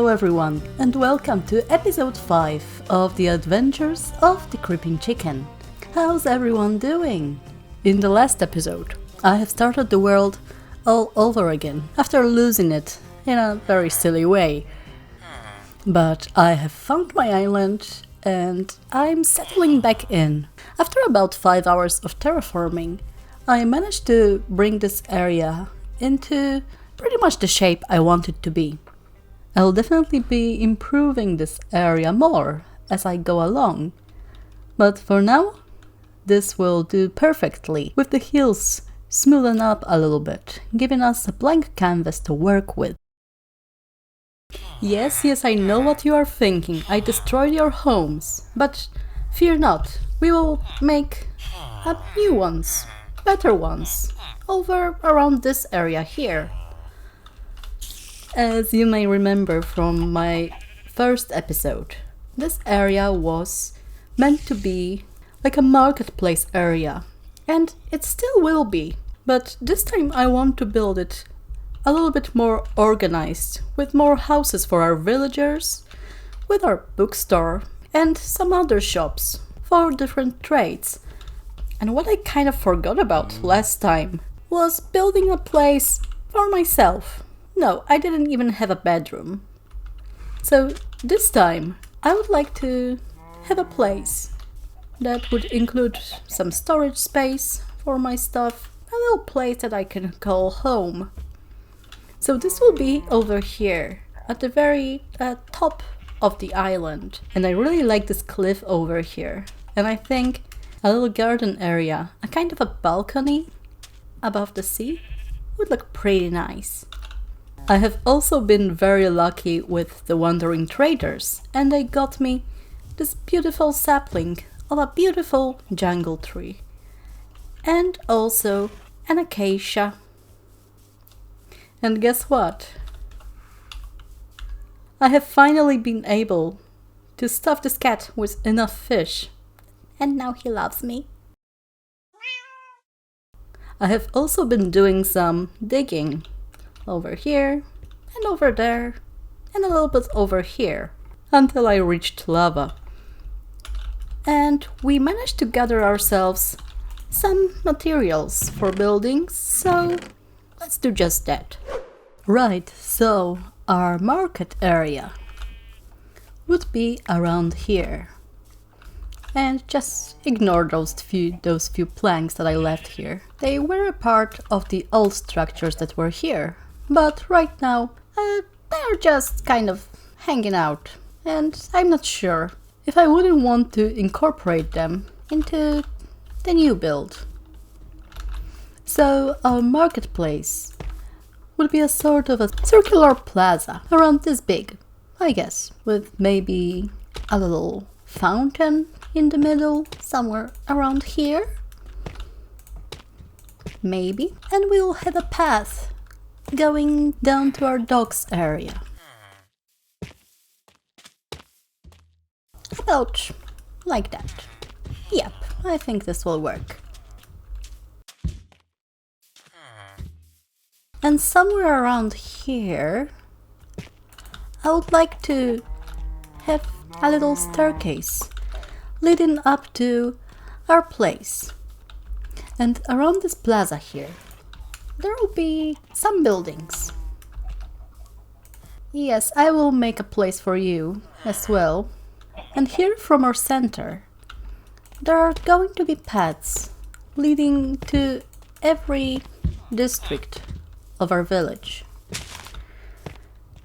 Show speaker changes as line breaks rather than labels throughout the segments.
Hello everyone, and welcome to episode 5 of the adventures of the Creeping Chicken. How's everyone doing? In the last episode, I have started the world all over again after losing it in a very silly way. But I have found my island and I'm settling back in. After about 5 hours of terraforming, I managed to bring this area into pretty much the shape I want it to be. I'll definitely be improving this area more as I go along. But for now, this will do perfectly, with the hills smoothen up a little bit, giving us a blank canvas to work with. Yes, I know what you are thinking. I destroyed your homes. But fear not, we will make new ones, better ones, over around this area here. As you may remember from my first episode, this area was meant to be like a marketplace area, and it still will be, but this time I want to build it a little bit more organized, with more houses for our villagers, with our bookstore, and some other shops for different trades. And what I kind of forgot about last time was building a place for myself. No, I didn't even have a bedroom. So this time, I would like to have a place that would include some storage space for my stuff, a little place that I can call home. So this will be over here, at the very top of the island. And I really like this cliff over here. And I think a little garden area, a kind of a balcony above the sea, would look pretty nice. I have also been very lucky with the wandering traders, and they got me this beautiful sapling of a beautiful jungle tree, and also an acacia. And guess what? I have finally been able to stuff this cat with enough fish, and now he loves me. I have also been doing some digging over here, and over there, and a little bit over here, until I reached lava. And we managed to gather ourselves some materials for buildings, so let's do just that. Right, so our market area would be around here. And just ignore those few planks that I left here. They were a part of the old structures that were here. But right now, they're just kind of hanging out, and I'm not sure if I wouldn't want to incorporate them into the new build. So our marketplace would be a sort of a circular plaza around this big, I guess, with maybe a little fountain in the middle, somewhere around here. Maybe. And we'll have a path going down to our docks area. About like that. Yep, I think this will work. And somewhere around here, I would like to have a little staircase leading up to our place. And around this plaza here, there will be some buildings. Yes, I will make a place for you as well. And here from our center, there are going to be paths leading to every district of our village.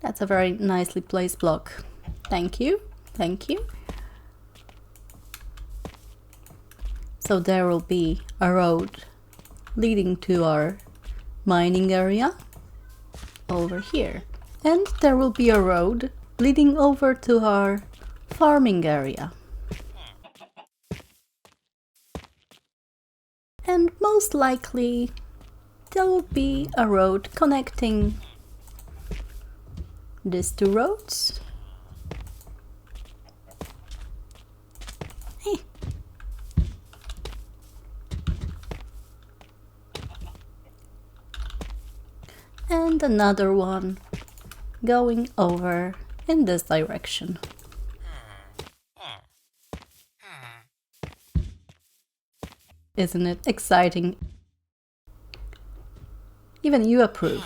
That's a very nicely placed block. Thank you. So there will be a road leading to our mining area over here, and there will be a road leading over to our farming area, and most likely there will be a road connecting these two roads. And another one going over in this direction. Isn't it exciting? Even you approve.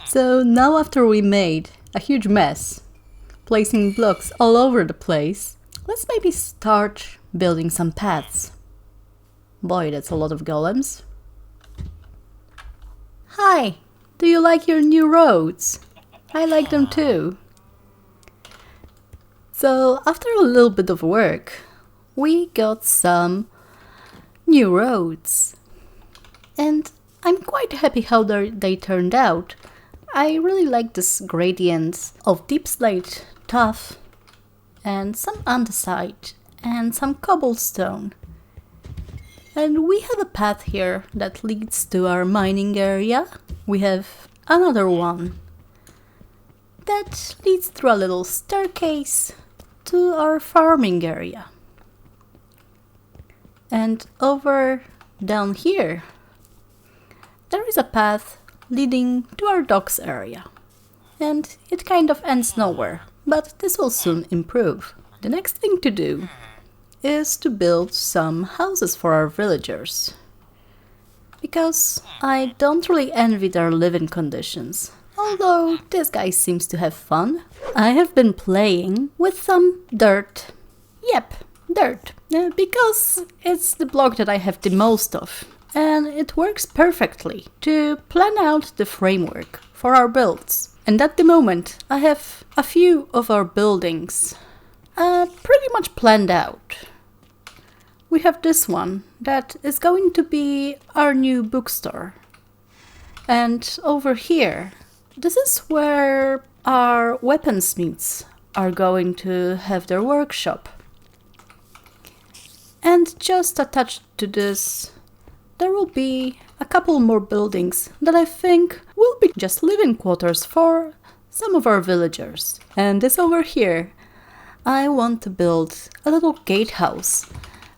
So now after we made a huge mess, placing blocks all over the place, let's maybe start building some paths. Boy, that's a lot of golems. Hi! Do you like your new roads? I like them too. So after a little bit of work, we got some new roads. And I'm quite happy how they turned out. I really like this gradient of deep slate, tuff, and some andesite, and some cobblestone. And we have a path here that leads to our mining area. We have another one that leads through a little staircase to our farming area. And over down here, there is a path leading to our docks area. And it kind of ends nowhere, but this will soon improve. The next thing to do is to build some houses for our villagers. Because I don't really envy their living conditions. Although this guy seems to have fun. I have been playing with some dirt. Yep, dirt. Because it's the block that I have the most of. And it works perfectly to plan out the framework for our builds. And at the moment, I have a few of our buildings pretty much planned out. We have this one that is going to be our new bookstore. And over here, this is where our weaponsmiths are going to have their workshop. And just attached to this, there will be a couple more buildings that I think will be just living quarters for some of our villagers. And this over here, I want to build a little gatehouse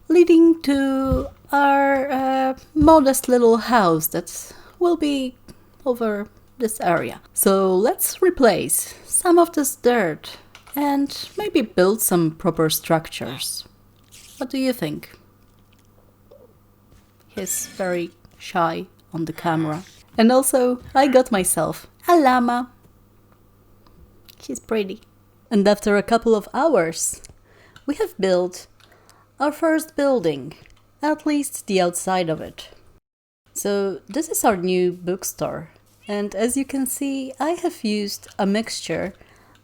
leading to our modest little house that will be over this area. So let's replace some of this dirt and maybe build some proper structures. What do you think? He's very shy on the camera. And also, I got myself a llama. She's pretty. And after a couple of hours, we have built our first building, at least the outside of it. So this is our new bookstore. And as you can see, I have used a mixture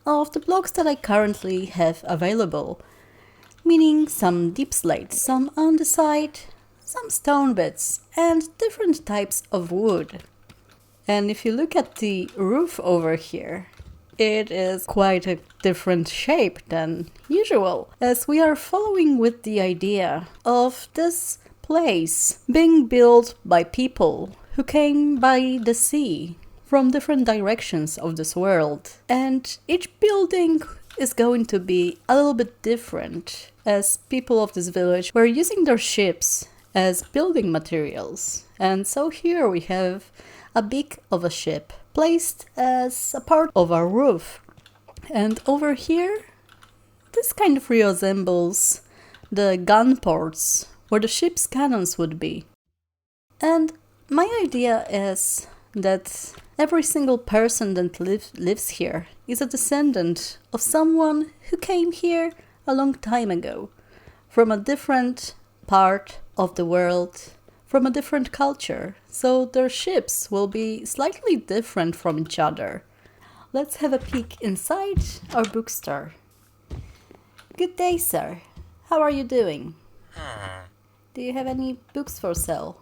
of the blocks that I currently have available. Meaning some deep slate, some andesite, some stone bits, and different types of wood. And if you look at the roof over here, it is quite a different shape than usual, as we are following with the idea of this place being built by people who came by the sea from different directions of this world. And each building is going to be a little bit different, as people of this village were using their ships as building materials. And so here we have a beak of a ship placed as a part of our roof. And over here, this kind of resembles the gun ports where the ship's cannons would be. And my idea is that every single person that lives here is a descendant of someone who came here a long time ago, from a different part of the world, from a different culture, so their ships will be slightly different from each other. Let's have a peek inside our bookstore. Good day, sir. How are you doing? Do you have any books for sale?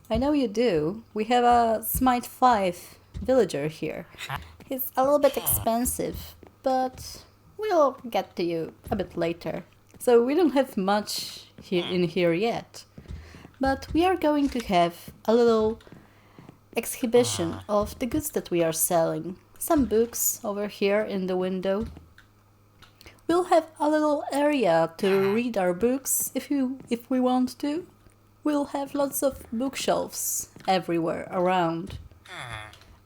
I know you do. We have a Smite 5 villager here. He's a little bit expensive, but we'll get to you a bit later. So we don't have much in here yet. But we are going to have a little exhibition of the goods that we are selling. Some books over here in the window. We'll have a little area to read our books if we want to. We'll have lots of bookshelves everywhere around.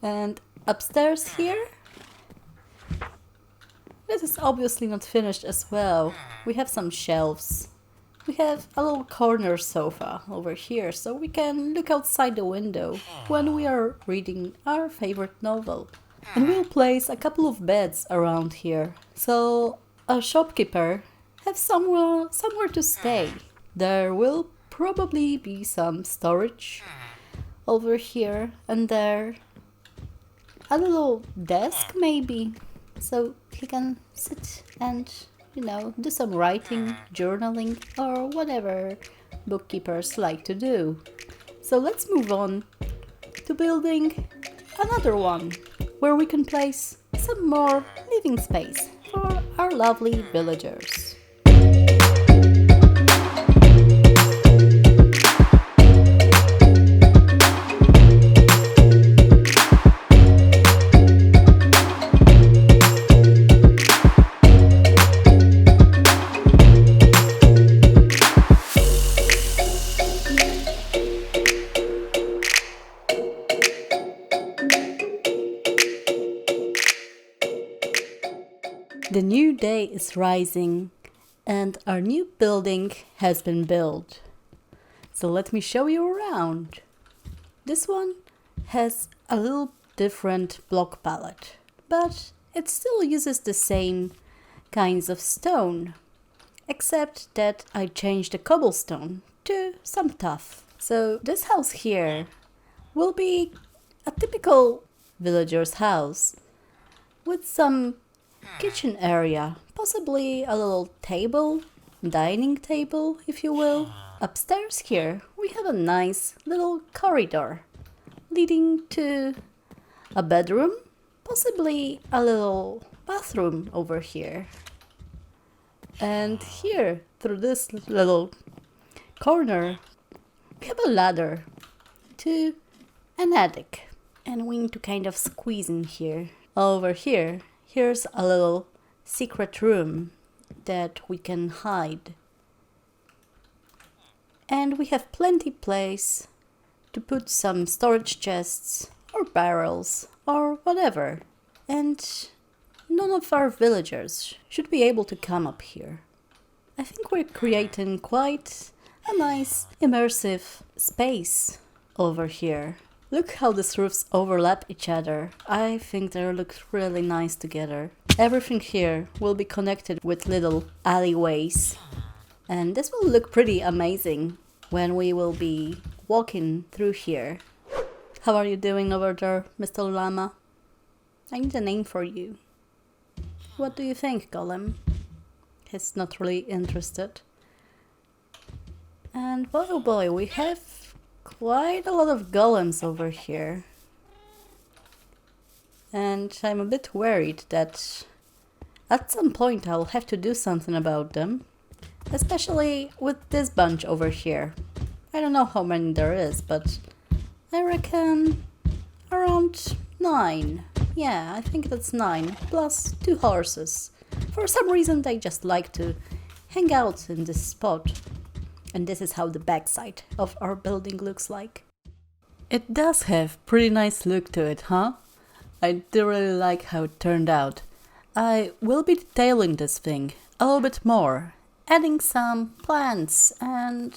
And upstairs here, This is obviously not finished as well. We have some shelves. We have a little corner sofa over here, so we can look outside the window when we are reading our favorite novel. And we'll place a couple of beds around here, so a shopkeeper have somewhere to stay. There will probably be some storage over here and there. A little desk maybe, so he can sit and, do some writing, journaling, or whatever bookkeepers like to do. So let's move on to building another one where we can place some more living space for our lovely villagers. The new day is rising and our new building has been built. So let me show you around. This one has a little different block palette, but it still uses the same kinds of stone, except that I changed the cobblestone to some tuff. So this house here will be a typical villager's house with some kitchen area, possibly a little table, dining table, if you will. Upstairs here, we have a nice little corridor leading to a bedroom, possibly a little bathroom over here. And here, through this little corner, we have a ladder to an attic. And we need to kind of squeeze in here. Over here, here's a little secret room that we can hide. And we have plenty place to put some storage chests or barrels or whatever. And none of our villagers should be able to come up here. I think we're creating quite a nice immersive space over here. Look how these roofs overlap each other. I think they look really nice together. Everything here will be connected with little alleyways. And this will look pretty amazing when we will be walking through here. How are you doing over there, Mr. Llama? I need a name for you. What do you think, Golem? He's not really interested. And boy oh boy, we have quite a lot of golems over here. And I'm a bit worried that at some point I'll have to do something about them. Especially with this bunch over here. I don't know how many there is, but I reckon around 9. Yeah, I think that's 9, plus 2 horses. For some reason they just like to hang out in this spot. And this is how the backside of our building looks like. It does have pretty nice look to it, huh? I do really like how it turned out. I will be detailing this thing a little bit more, adding some plants and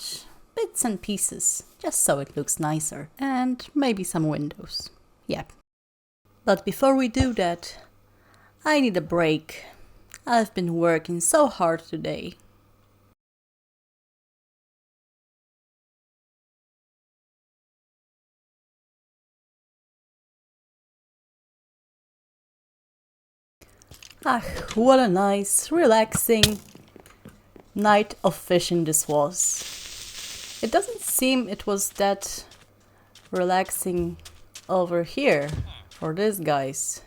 bits and pieces, just so it looks nicer, and maybe some windows. Yep. But before we do that, I need a break. I've been working so hard today. Ah, what a nice, relaxing night of fishing this was. It doesn't seem it was that relaxing over here for these guys.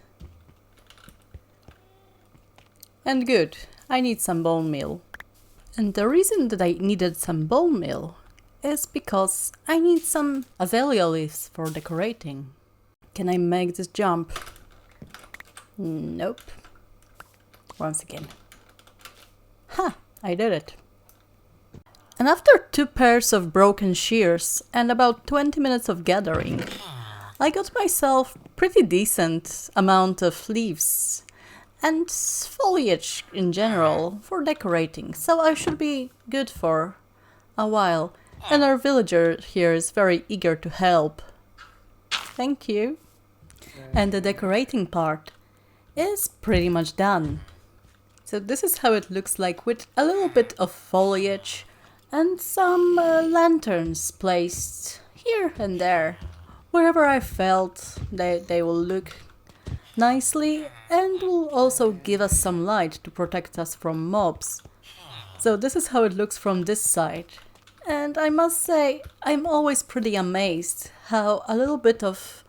And good, I need some bone meal. And the reason that I needed some bone meal is because I need some azalea leaves for decorating. Can I make this jump? Nope. Once again. Ha! I did it. And after 2 pairs of broken shears and about 20 minutes of gathering, I got myself pretty decent amount of leaves and foliage in general for decorating, so I should be good for a while. And our villager here is very eager to help. Thank you. And the decorating part is pretty much done. So this is how it looks like with a little bit of foliage and some lanterns placed here and there. Wherever I felt they will look nicely and will also give us some light to protect us from mobs. So this is how it looks from this side. And I must say, I'm always pretty amazed how a little bit of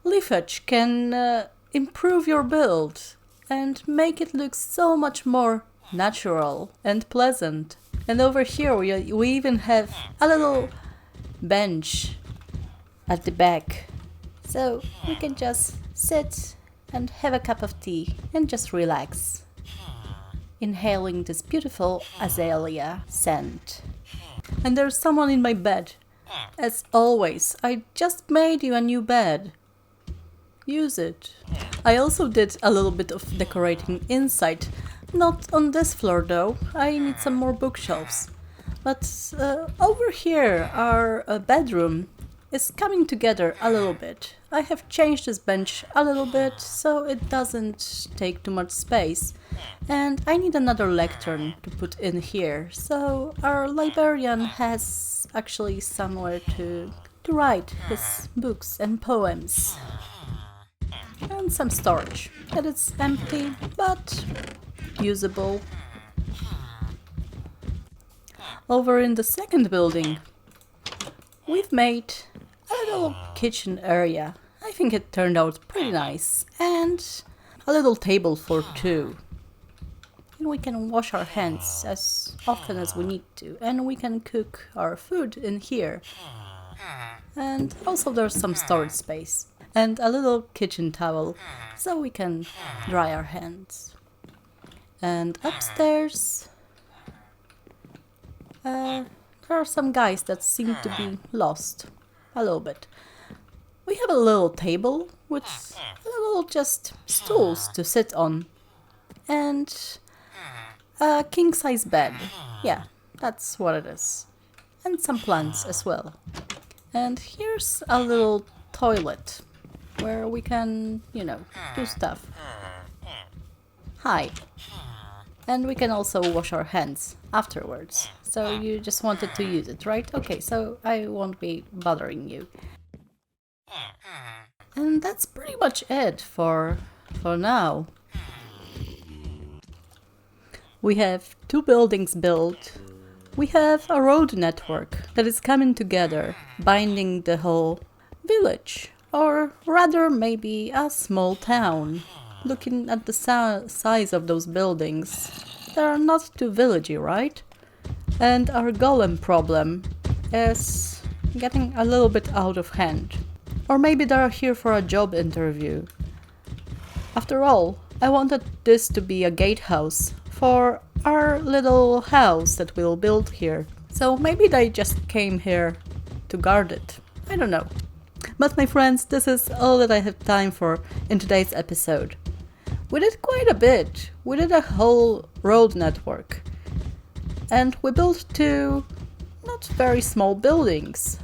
leafage can improve your build and make it look so much more natural and pleasant. And over here we even have a little bench at the back, so we can just sit and have a cup of tea and just relax, inhaling this beautiful azalea scent. And there's someone in my bed. As always, I just made you a new bed. Use it. I also did a little bit of decorating inside. Not on this floor though, I need some more bookshelves. But over here, our bedroom is coming together a little bit. I have changed this bench a little bit so it doesn't take too much space. And I need another lectern to put in here, so our librarian has actually somewhere to write his books and poems. And some storage. And it's empty, but usable. Over in the second building, we've made a little kitchen area. I think it turned out pretty nice. And a little table for two. And we can wash our hands as often as we need to. And we can cook our food in here. And also there's some storage space. And a little kitchen towel, so we can dry our hands. And upstairs, there are some guys that seem to be lost a little bit. We have a little table with a little just stools to sit on. And a king-size bed. Yeah, that's what it is. And some plants as well. And here's a little toilet where we can, do stuff. Hi. And we can also wash our hands afterwards. So you just wanted to use it, right? Okay, so I won't be bothering you. And that's pretty much it for now. We have 2 buildings built. We have a road network that is coming together, binding the whole village. Or rather maybe a small town. Looking at the size of those buildings, they are not too villagey, right? And our golem problem is getting a little bit out of hand. Or maybe they are here for a job interview. After all, I wanted this to be a gatehouse for our little house that we'll build here. So maybe they just came here to guard it. I don't know. But my friends, this is all that I have time for in today's episode. We did quite a bit. We did a whole road network. And we built 2 not very small buildings.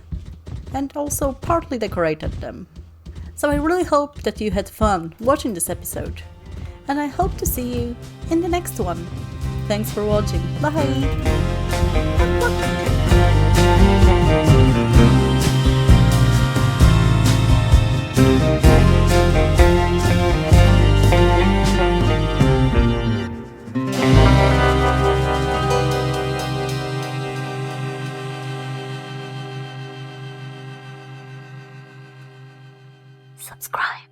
And also partly decorated them. So I really hope that you had fun watching this episode. And I hope to see you in the next one. Thanks for watching. Bye! Subscribe.